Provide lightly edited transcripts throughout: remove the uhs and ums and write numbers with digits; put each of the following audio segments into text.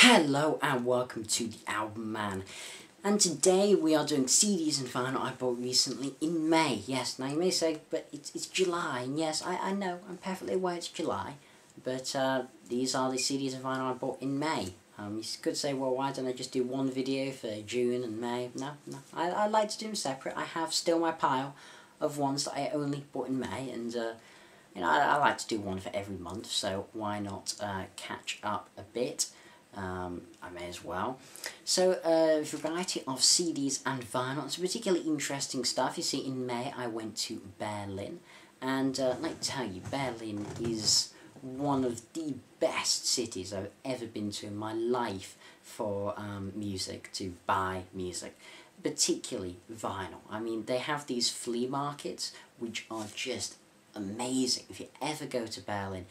Hello and welcome to the Album Man, and today we are doing CDs and vinyl I bought recently in May. Yes, now you may say, but it's July, and yes, I know, I'm perfectly aware it's July, but these are the CDs and vinyl I bought in May. You could say, well, why don't I just do one video for June and May? No, I like to do them separate. I have still my pile of ones that I only bought in May, and you know, I like to do one for every month, so why not catch up a bit? I may as well. So, a variety of CDs and vinyl. It's particularly interesting stuff. You see, in May I went to Berlin, and I'd like to tell you, Berlin is one of the best cities I've ever been to in my life for music, to buy music, particularly vinyl. I mean, they have these flea markets which are just amazing. If you ever go to Berlin,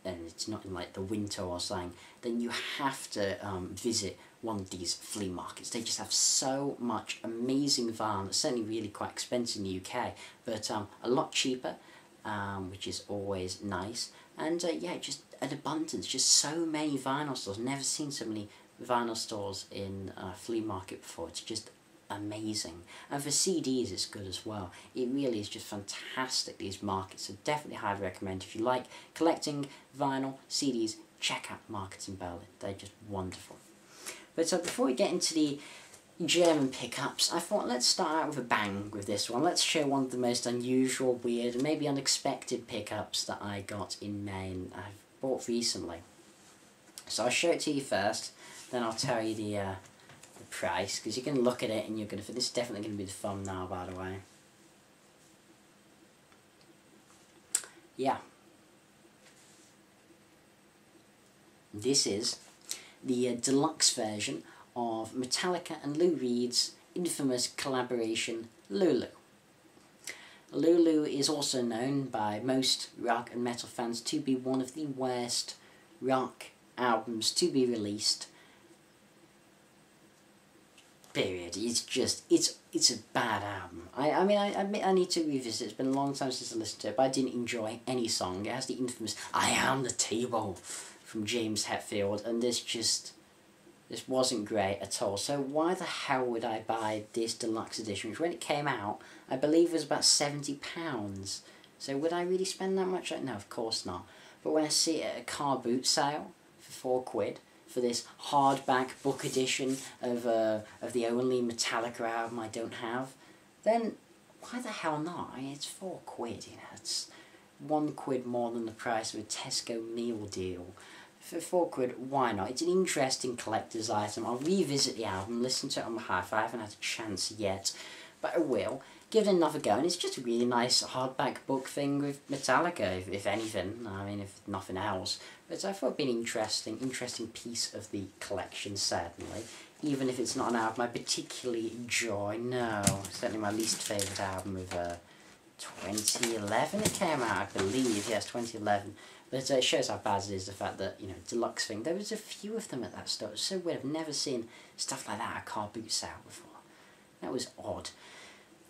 and it's not in like the winter or something, then you have to visit one of these flea markets. They just have so much amazing vinyl. It's certainly really quite expensive in the UK, but a lot cheaper, which is always nice. And yeah, just an abundance, just so many vinyl stores. Never seen so many vinyl stores in a flea market before. It's just amazing. And for CDs it's good as well. It really is just fantastic, these markets, so definitely highly recommend. If you like collecting vinyl, CDs, check out markets in Berlin. They're just wonderful. But before we get into the German pickups, I thought let's start out with a bang with this one. Let's show one of the most unusual, weird, and maybe unexpected pickups that I got in May and I've bought recently. So I'll show it to you first, then I'll tell you the price, because you can look at it and you're going to, this is definitely going to be the thumbnail, by the way. Yeah. This is the deluxe version of Metallica and Lou Reed's infamous collaboration, Lulu. Lulu is also known by most rock and metal fans to be one of the worst rock albums to be released. Period. It's just, it's a bad album. I mean, I admit I need to revisit it. It's been a long time since I listened to it, but I didn't enjoy any song. It has the infamous "I am the table" from James Hetfield, and this wasn't great at all. So why the hell would I buy this deluxe edition, which when it came out, I believe was about £70. So would I really spend that much? No, of course not. But when I see it at a car boot sale for £4, for this hardback book edition of the only Metallica album I don't have, then why the hell not? I mean, it's £4, you know, it's £1 more than the price of a Tesco meal deal. For £4, why not? It's an interesting collector's item. I'll revisit the album, listen to it on my hi-fi. I haven't had a chance yet, but I will. Give it another go, and it's just a really nice hardback book thing with Metallica, if anything. I mean, if nothing else. But I thought it'd be an interesting piece of the collection, certainly. Even if it's not an album I particularly enjoy. No, certainly my least favourite album of 2011 it came out, I believe. Yes, 2011. But it shows how bad it is, the fact that, you know, deluxe thing. There was a few of them at that store. It was so weird. I've never seen stuff like that at a car boot sale before. That was odd.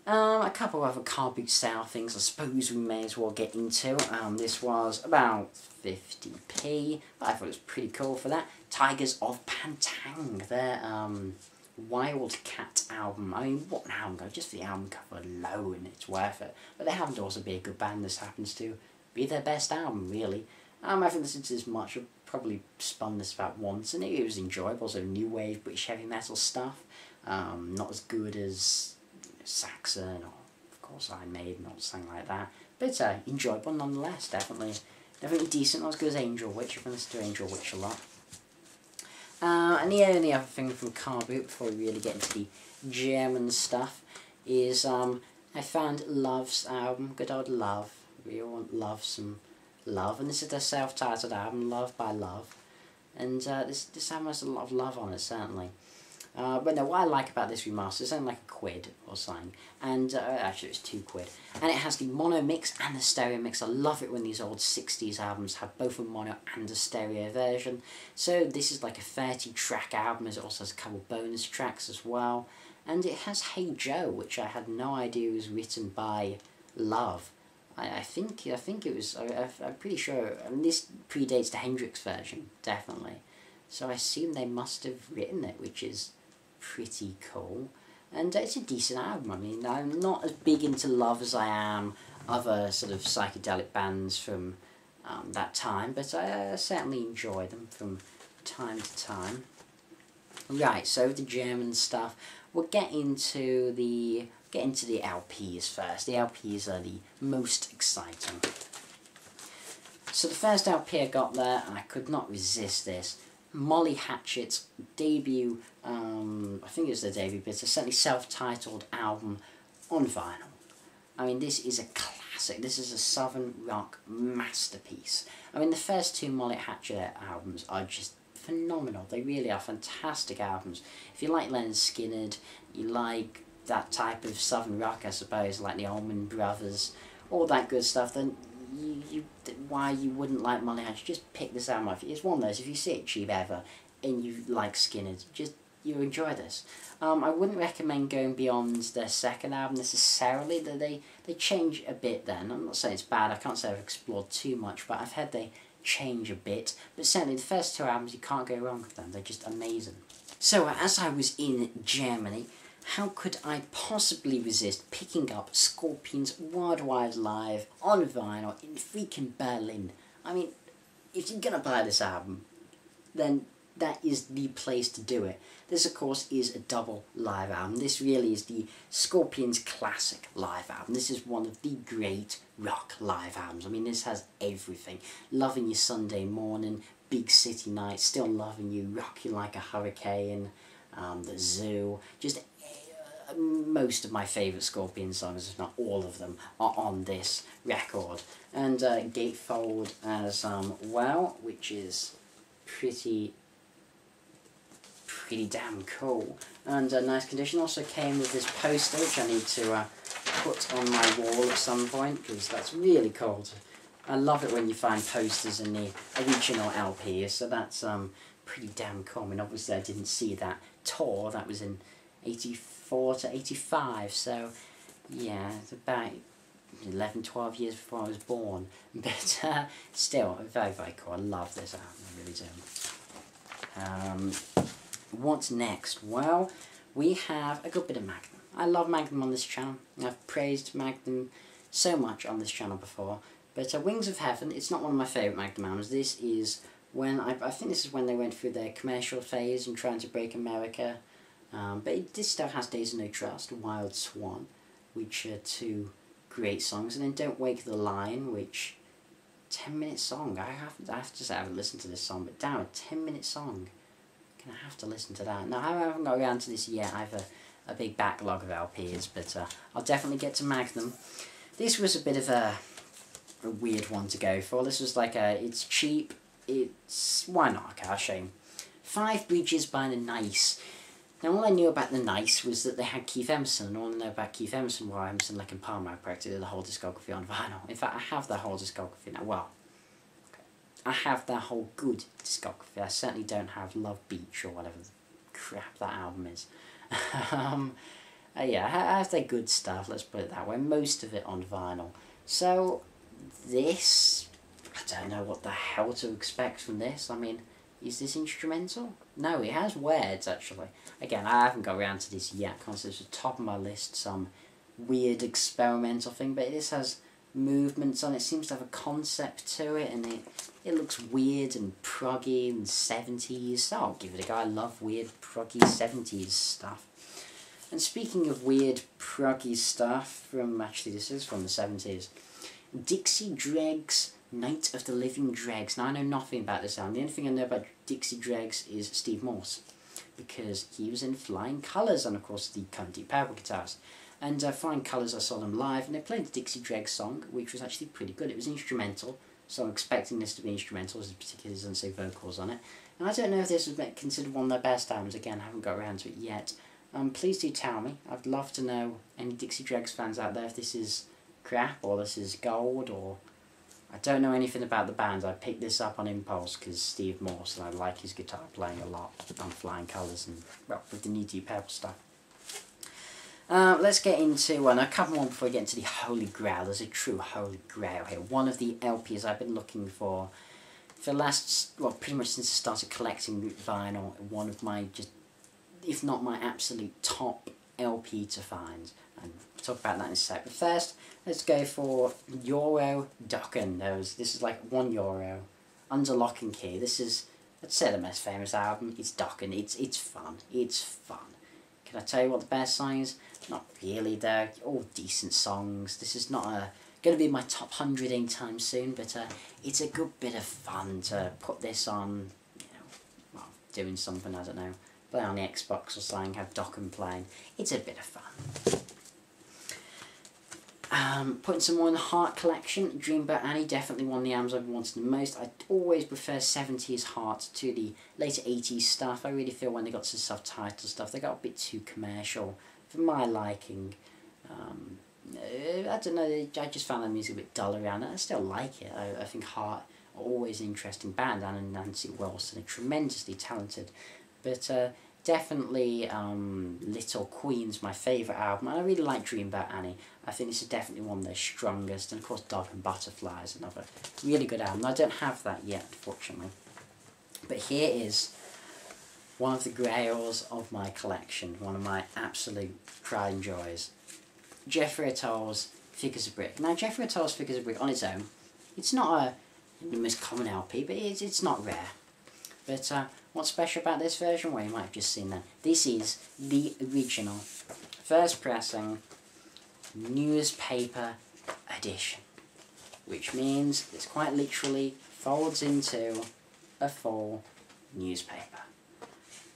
A couple of other car boot sale things I suppose we may as well get into. This was about 50p, but I thought it was pretty cool for that. Tigers of Pantang, their Wildcat album. I mean, what an album, just for the album cover alone, it's worth it. But they happen to also be a good band. This happens to be their best album, really. I haven't listened to this much. I've probably spun this about once, and it was enjoyable. So new wave British heavy metal stuff. Not as good as Saxon or, of course, Iron Maiden or something like that, but enjoyable nonetheless. Definitely decent. Not as good as Angel Witch. I've been listening to Angel Witch a lot. And the only other thing from Car Boot before we really get into the German stuff is I found Love's album. Good old Love. We all want love, some love, and this is their self-titled album, Love by Love, and this album has a lot of love on it, certainly. But no, what I like about this remaster, it's only like £1 or something, and actually it's £2, and it has the mono mix and the stereo mix. I love it when these old 60s albums have both a mono and a stereo version. So this is like a 30-track album, it also has a couple bonus tracks as well, and it has Hey Joe, which I had no idea was written by Love. I think it was, I'm pretty sure, I mean, this predates the Hendrix version, definitely. so I assume they must have written it, which is pretty cool. And it's a decent album. I mean, I'm not as big into Love as I am other sort of psychedelic bands from that time, but I certainly enjoy them from time to time. Right, so the German stuff. We'll get into the LPs first. The LPs are the most exciting. So the first LP I got there, and I could not resist this, Molly Hatchet's debut, I think it was their debut, but it's certainly self-titled album on vinyl. I mean, this is a classic. This is a southern rock masterpiece. I mean, the first two Molly Hatchet albums are just phenomenal. They really are fantastic albums. If you like Leonard Skinner, you like that type of southern rock, I suppose, like the Allman Brothers, all that good stuff, then why you wouldn't like Molly Hatchet? Just pick this album up. It's one of those, if you see it cheap ever and you like Skinner, you enjoy this. I wouldn't recommend going beyond their second album necessarily. They change a bit then. I'm not saying it's bad, I can't say I've explored too much, but I've heard they change a bit. But certainly the first two albums, you can't go wrong with them. They're just amazing. So as I was in Germany, how could I possibly resist picking up Scorpions Worldwide Live on vinyl in freaking Berlin? I mean, if you're gonna buy this album, then that is the place to do it. This, of course, is a double live album. This really is the Scorpions classic live album. This is one of the great rock live albums. I mean, this has everything. Loving You Sunday Morning, Big City Night, Still Loving You, Rock You Like a Hurricane, The Zoo, just most of my favourite Scorpion songs, if not all of them, are on this record. And Gatefold as well, which is pretty damn cool. And nice condition. Also came with this poster, which I need to put on my wall at some point, because that's really cool. I love it when you find posters in the original LPs, so that's pretty damn cool. I mean, obviously I didn't see that tour, that was in 84 to 85, so yeah, it's about 11, 12 years before I was born, but still, very, very cool. I love this album, I really do. What's next? Well, we have a good bit of Magnum. I love Magnum on this channel. I've praised Magnum so much on this channel before, but Wings of Heaven, it's not one of my favourite Magnum albums. This is when, I think this is when they went through their commercial phase and trying to break America. But this still has Days of No Trust, Wild Swan, which are two great songs, and then Don't Wake the Lion, which 10-minute song. I have to say I haven't listened to this song, but damn, a 10-minute song. Gonna have to listen to that. Now I haven't got around to this yet. I have a big backlog of LPs, but I'll definitely get to Magnum. This was a bit of a weird one to go for. This was like it's cheap. It's why not? Okay, I'll show you. Five Bridges by The Nice. Now, all I knew about The Nice was that they had Keith Emerson, and all I know about Keith Emerson was Emerson, Lake and Palmer, I practically the whole discography on vinyl. In fact, I have the whole discography now. Well, okay. I have the whole good discography. I certainly don't have Love Beach or whatever the crap that album is. Yeah, I have the good stuff, let's put it that way. Most of it on vinyl. So, this, I don't know what the hell to expect from this. I mean, is this instrumental? No, it has words, actually. Again, I haven't got around to this yet. It's at the top of my list, some weird experimental thing, but this has movements on it. It seems to have a concept to it, and it looks weird and proggy and 70s. So I'll give it a go. I love weird, proggy 70s stuff. And speaking of weird, proggy stuff, actually this is from the 70s, Dixie Dregs, Night of the Living Dregs. Now, I know nothing about this album. The only thing I know about Dixie Dregs is Steve Morse, because he was in Flying Colours, and of course the current Deep Purple guitarist. And Flying Colours, I saw them live, and they played the Dixie Dregs song, which was actually pretty good. It was instrumental, so I'm expecting this to be instrumental, as particularly doesn't say vocals on it. And I don't know if this was considered one of their best albums. Again, I haven't got around to it yet. Please do tell me. I'd love to know, any Dixie Dregs fans out there, if this is crap, or this is gold, or I don't know anything about the band. I picked this up on impulse because Steve Morse, and I like his guitar playing a lot on Flying Colours and, well, with the new Deep Purple stuff. Let's get into a couple more before we get into the Holy Grail. There's a true Holy Grail here. One of the LPs I've been looking for for the last, well, pretty much since I started collecting vinyl, one of my if not my absolute top LP to find. And we'll talk about that in a sec. But first, let's go for Euro Dokken. This is like €1 under lock and key. This is, I'd say, the most famous album. It's Dokken. It's fun. It's fun. Can I tell you what the best song is? Not really, though. All decent songs. This is not going to be my top 100 anytime soon, but it's a good bit of fun to put this on, you know, well, doing something, I don't know, play on the Xbox or something, have Dokken playing. It's a bit of fun. Putting some more in the Heart collection. Dreamboat Annie, definitely one of the albums I've wanted the most. I always prefer 70s Heart to the later 80s stuff. I really feel when they got to subtitle stuff, they got a bit too commercial for my liking. I don't know, I just found the music a bit dull around it. I still like it. I think Heart are always an interesting band, and Nancy Wilson are tremendously talented. But definitely Little Queen's my favourite album, and I really like Dreamboat Annie. I think this is definitely one of their strongest, and of course Dog and Butterfly is another really good album. I don't have that yet, unfortunately. But here is one of the grails of my collection, one of my absolute pride and joys. Jethro Tull's Figures of Brick. Now, Jethro Tull's Figures of Brick on its own, it's not the most common LP, but it's not rare. But what's special about this version? Well, you might have just seen that. This is the original, first pressing, newspaper edition. Which means it's quite literally folds into a full newspaper.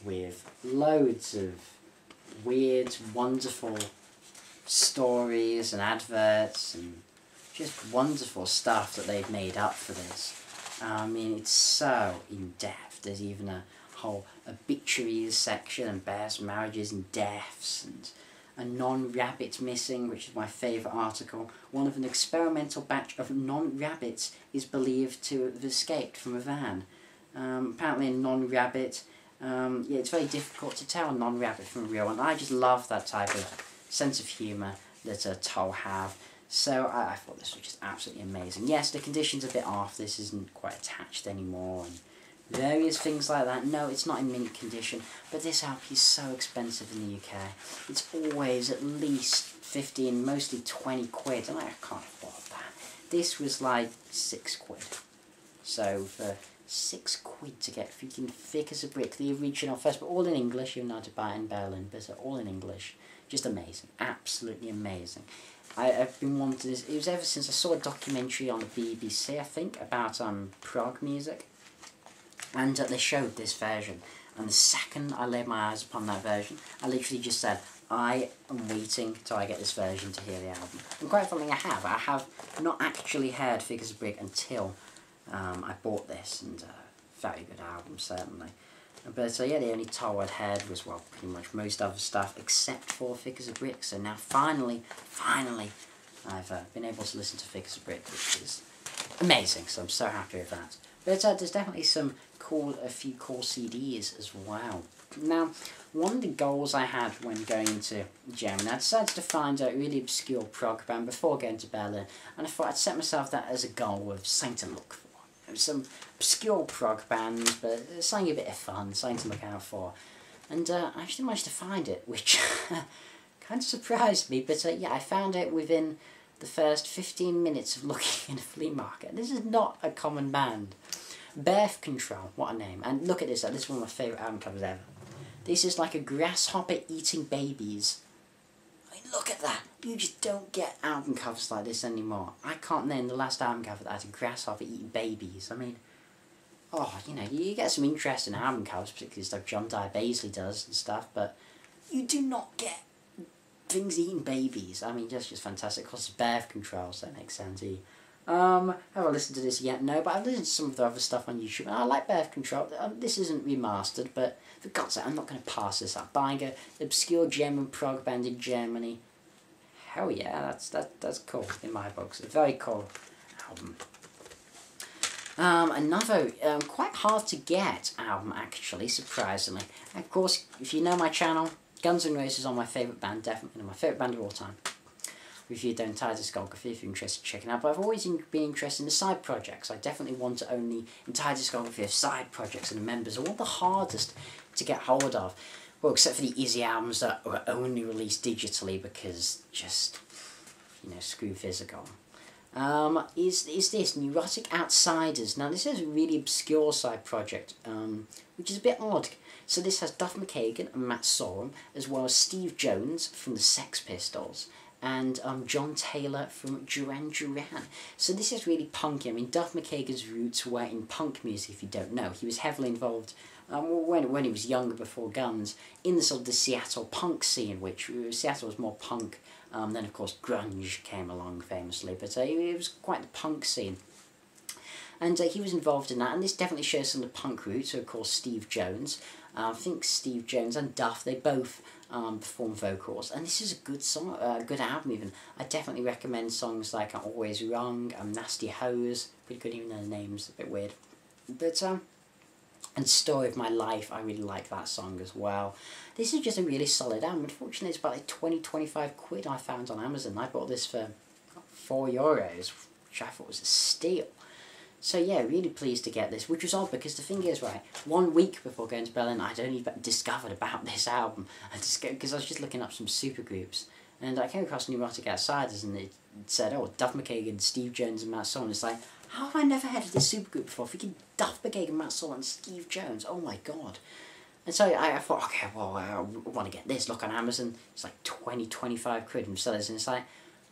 With loads of weird, wonderful stories and adverts and just wonderful stuff that they've made up for this. I mean, it's so in-depth. There's even a whole obituaries section and bears, marriages and deaths, and a non-rabbit missing, which is my favourite article. One of an experimental batch of non-rabbits is believed to have escaped from a van. Apparently a non-rabbit, yeah, it's very difficult to tell a non-rabbit from a real one. I just love that type of sense of humour that Tull have. So I thought this was just absolutely amazing. Yes, the condition's a bit off. This isn't quite attached anymore, and various things like that. No, it's not in mint condition, but this LP is so expensive in the UK. It's always at least 15, mostly 20 quid, and I can't afford that. This was like 6 quid. So for 6 quid to get freaking Thick as a Brick, the original first, but all in English. You're not to buy it in Berlin, but all in English. Just amazing, absolutely amazing. I've been wanting this. It was ever since I saw a documentary on the BBC, I think, about prog music, and they showed this version. And the second I laid my eyes upon that version, I literally just said, I am waiting till I get this version to hear the album. And quite funny, I have not actually heard Figures of Brick until I bought this, and very good album, certainly. But yeah, the only Tull I'd heard was, well, pretty much most other stuff except for Figures of Brick. So now finally, I've been able to listen to Figures of Brick, which is amazing. So I'm so happy with that. But there's definitely a few cool CDs as well. Now, one of the goals I had when going into Germany, I decided to find a really obscure prog band before going to Berlin, and I thought I'd set myself that as a goal of something to look for. Some obscure prog bands, but something a bit of fun, something to look out for. And I actually managed to find it, which kind of surprised me, but yeah, I found it within the first 15 minutes of looking in a flea market. This is not a common band. Birth Control, what a name. And look at this, this is one of my favourite album covers ever. This is like a grasshopper eating babies. I mean, look at that. You just don't get album covers like this anymore. I can't name the last album cover that had a grasshopper eating babies. I mean, oh, you know, you get some interesting album covers, particularly stuff John Dyer Baisley does and stuff, but you do not get things eating babies. I mean, just fantastic. Of course, it's Birth Control, so that makes sense. Have I listened to this yet? No, but I've listened to some of the other stuff on YouTube, and I like Birth Control. This isn't remastered, but for God's sake, I'm not going to pass this up. Buying an obscure German prog band in Germany, hell yeah, that's cool in my books. A very cool album. Another quite hard to get album, actually, surprisingly. And of course, if you know my channel, Guns N' Roses are my favourite band, definitely my favourite band of all time. reviewed their entire discography if you're interested in checking out, but I've always been interested in the side projects. I definitely want to own the entire discography of side projects, and the members are one of the hardest to get hold of. Well, except for the easy albums that are only released digitally because just, you know, screw physical. Is this Rustic Outsiders. Now this is a really obscure side project, which is a bit odd. So this has Duff McKagan and Matt Sorum, as well as Steve Jones from the Sex Pistols, and John Taylor from Duran Duran. So this is really punky. I mean, Duff McKagan's roots were in punk music, if you don't know. He was heavily involved, when he was younger, before Guns, in the sort of the Seattle punk scene, which Seattle was more punk. Then, of course, grunge came along famously, but it was quite the punk scene. And he was involved in that, and this definitely shows some of the punk roots. So, of course, Steve Jones. I think Steve Jones and Duff, they both perform vocals, and this is a good song, good album even. I definitely recommend songs like I'm Always Wrong, Nasty Hose, pretty good even though the name's a bit weird. But, and Story of My Life, I really like that song as well. This is just a really solid album. Unfortunately, it's about like 20-25 quid I found on Amazon. I bought this for €4, which I thought was a steal. So yeah, really pleased to get this, which was odd because the thing is, right, 1 week before going to Berlin, I'd only discovered about this album. Because I was just looking up some supergroups, and I came across Rustic Outsiders, and it said, oh, Duff McKagan, Steve Jones, and Matt Sorum. It's like, how have I never heard of this supergroup before? Freaking Duff McKagan, Matt Sorum, and Steve Jones. Oh my god. And so I thought, okay, well, I want to get this. Look on Amazon, it's like 20-25 quid from sellers, and it's like,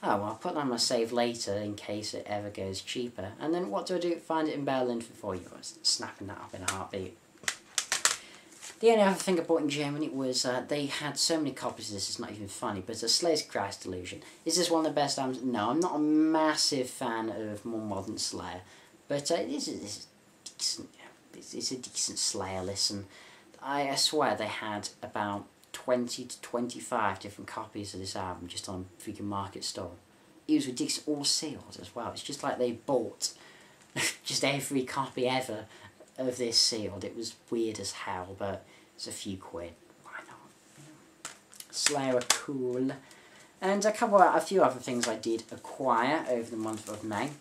oh, well, I'll put that on my save later in case it ever goes cheaper. And then what do? Find it in Berlin for €4. Snapping that up in a heartbeat. The only other thing I bought in Germany was they had so many copies of this, it's not even funny, but it's a Slayer's Christ Delusion. Is this one of the best albums? No, I'm not a massive fan of more modern Slayer, but it is decent. It's a decent Slayer listen. I swear they had about 20 to 25 different copies of this album just on freaking Market Store. It was ridiculous, all sealed as well. It's just like they bought just every copy ever of this sealed. It was weird as hell, but it's a few quid. Why not? Slayer are cool. And a few other things I did acquire over the month of May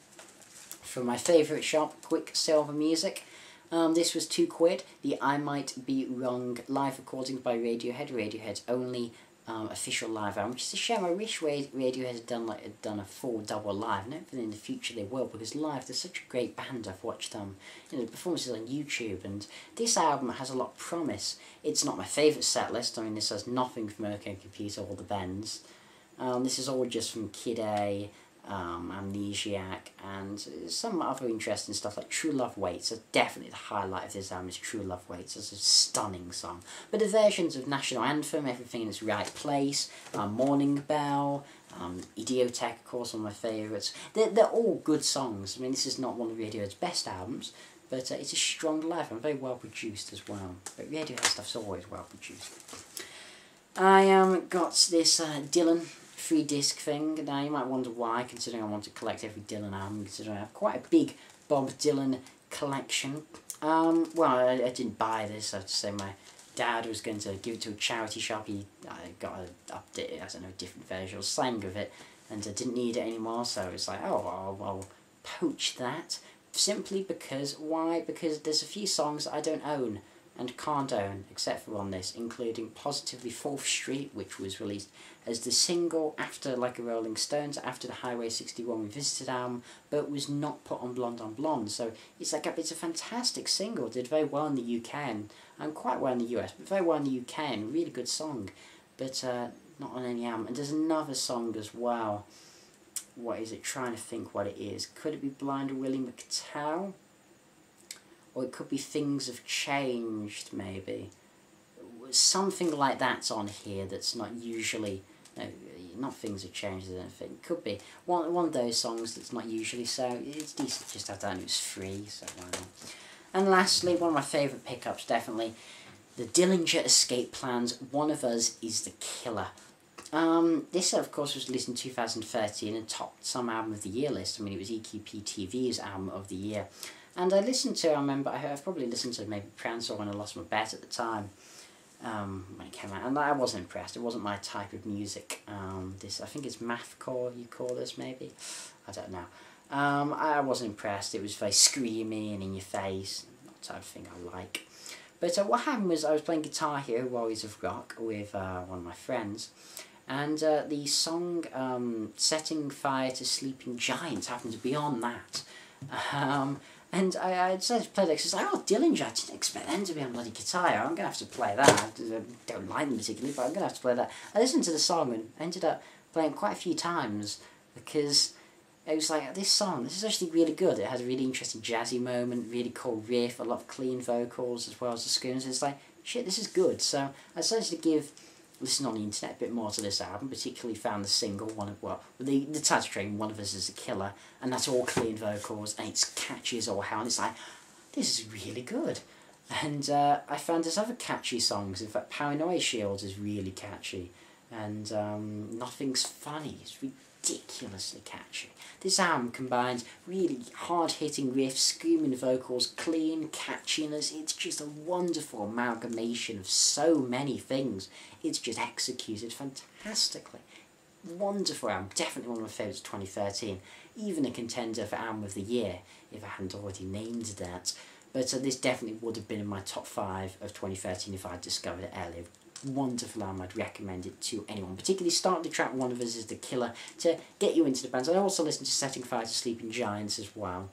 from my favourite shop, Quicksilver Music. This was £2. The I Might Be Wrong live recordings by Radiohead. Radiohead's only official live album, which is a shame. I wish Radiohead had done a full double live, and hopefully in the future they will, because live they're such a great band. I've watched performances on YouTube, and this album has a lot of promise. It's not my favourite set list. I mean, this has nothing from OK Computer or the Bends. This is all just from Kid A, Amnesiac, and some other interesting stuff like True Love Waits. So definitely the highlight of this album is True Love Waits. It's a stunning song. But the versions of National Anthem, Everything in Its Right Place, Morning Bell, Idiotech, of course, one of my favourites. They're all good songs. I mean, this is not one of Radiohead's best albums, but it's a strong live and very well produced as well. But Radiohead stuff's always well produced. I got this Dylan 3-disc thing. Now you might wonder why, considering I want to collect every Dylan album, considering I have quite a big Bob Dylan collection. Well, I didn't buy this. I have to say my dad was going to give it to a charity shop. He got an update, I don't know, different version or slang of it, and I didn't need it anymore, so it's like, oh, I'll poach that. Simply because, why? Because there's a few songs that I don't own and can't own, except for on this, including Positively 4th Street, which was released as the single after Like a Rolling Stones, after the Highway 61 Revisited album, but was not put on Blonde on Blonde. So it's a fantastic single, did very well in the UK, and quite well in the US, but very well in the UK, and a really good song, but not on any album. And there's another song as well. What is it? Trying to think what it is. Could it be Blind Willie McTell? Or it could be Things Have Changed, maybe. Something like that's on here that's not usually... No, not Things Have Changed, I don't think. It could be one of those songs that's not usually, so it's decent. Just I don't know, it's free, so why not. And lastly, one of my favourite pickups, definitely, the Dillinger Escape Plans, One of Us is the Killer. This, of course, was released in 2013 and topped some Album of the Year list. I mean, it was EQP TV's Album of the Year. And I listened to, I remember, I've probably listened to maybe Prancer when I lost my bet at the time. when it came out, and I wasn't impressed. It wasn't my type of music. This, I think it's mathcore you call this, maybe, I don't know. I wasn't impressed. It was very screamy and in your face, not the type of thing I like. But what happened was I was playing Guitar Hero Warriors of Rock with one of my friends, and the song Setting Fire to Sleeping Giants happened to be on that. And I decided to play that because it's like, oh, Dillinger, I didn't expect them to be on bloody Guitar Hero. I'm going to have to play that. I don't like them particularly, but I'm going to have to play that. I listened to the song and ended up playing quite a few times because it was like, this song, this is actually really good. It has a really interesting jazzy moment, really cool riff, a lot of clean vocals as well as the screams. It's like, shit, this is good. So I decided to listen on the internet a bit more to this album, particularly found the single, the title track, One of Us is a Killer, and that's all clean vocals, and it's catchy as all hell, and it's like, this is really good. And I found there's other catchy songs. In fact, Paranoia Shields is really catchy, and Nothing's Funny is ridiculously catchy. This album combines really hard-hitting riffs, screaming vocals, clean catchiness. It's just a wonderful amalgamation of so many things. It's just executed fantastically. Wonderful album, definitely one of my favourites of 2013. Even a contender for Album of the Year, if I hadn't already named that. But this definitely would have been in my top 5 of 2013 if I had discovered it earlier. Wonderful album, I'd recommend it to anyone. Particularly start the track One of Us is the Killer to get you into the band. I also listened to Setting Fire to Sleeping Giants as well.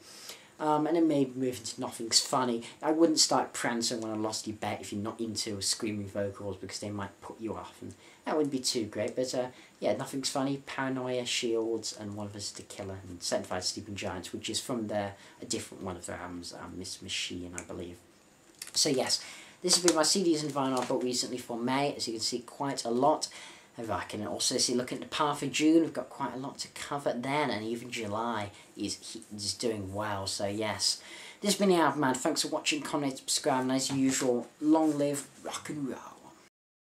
And then maybe move into Nothing's Funny. I wouldn't start prancing when I lost your bet if you're not into screaming vocals because they might put you off, and that wouldn't be too great. But yeah, Nothing's Funny, Paranoia, Shields, and One of Us is the Killer, and Setting Fire to Sleeping Giants, which is from a different one of their albums, Miss Machine, I believe. So yes, this has been my CDs and vinyl I bought recently for May. As you can see, quite a lot. I can also see, looking at the path for June, we've got quite a lot to cover then, and even July is doing well. So yes, this has been the TheAIbumMan. Thanks for watching, comment, subscribe, and as usual, long live rock and roll.